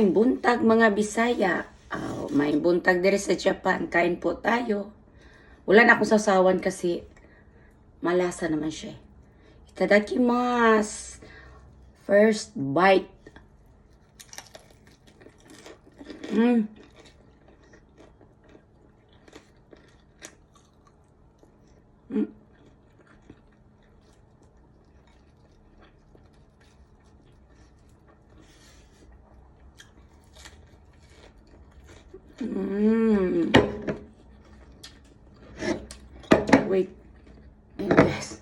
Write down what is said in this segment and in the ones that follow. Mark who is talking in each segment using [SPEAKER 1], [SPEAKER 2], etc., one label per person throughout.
[SPEAKER 1] May buntag mga Bisaya. May buntag diri sa Japan. Kain po tayo. Wala na akong sasawan kasi malasa naman siya. Itadakimasu. First bite. Mm. Mm. Mm. Wait. Ayun guys.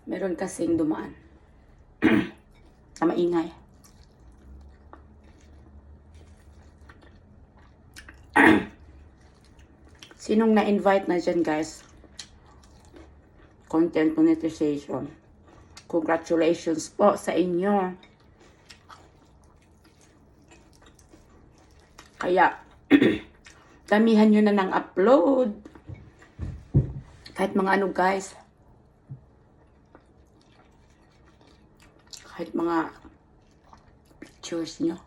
[SPEAKER 1] Meron kasing dumaan. Na maingay. Sinong na-invite na dyan guys? Content monetization. Congratulations po sa inyo. Kaya, damihan nyo na ng upload. Kahit mga ano guys. Kahit mga pictures nyo.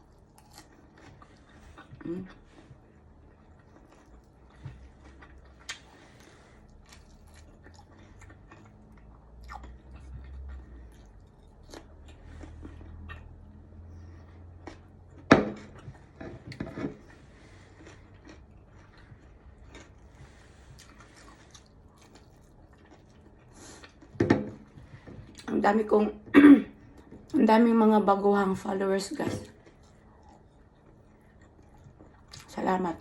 [SPEAKER 1] Ang dami kong ang daming mga baguhang followers guys. Salamat.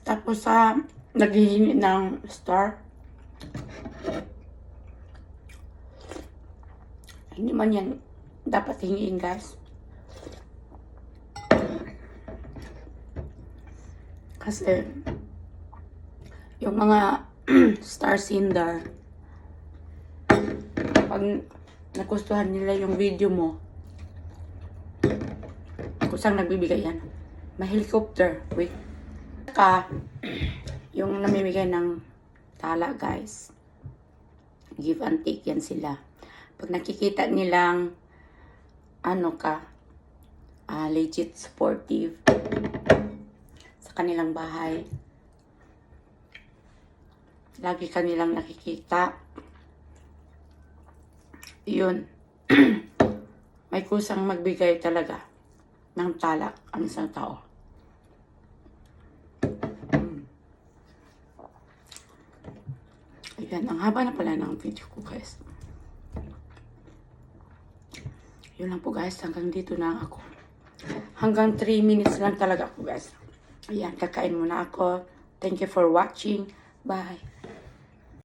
[SPEAKER 1] Tapos naghihingi ng star. Hindi man yan dapat hingiin guys. Kasi yung mga star sender, pag nagustuhan nila yung video mo, kusang nagbibigay yan. May helicopter. Wait. Yung namimigay ng tala guys. Give and take yan sila. Pag nakikita nilang legit supportive sa kanilang bahay, lagi kanilang nakikita, yun, may kusang magbigay talaga ng tala ang isang tao. Ayan, ang haba na pala ng video ko guys. Yun lang po guys, hanggang dito na ako. Hanggang 3 minutes lang talaga ako guys. Ayan, kakain muna ako. Thank you for watching. Bye.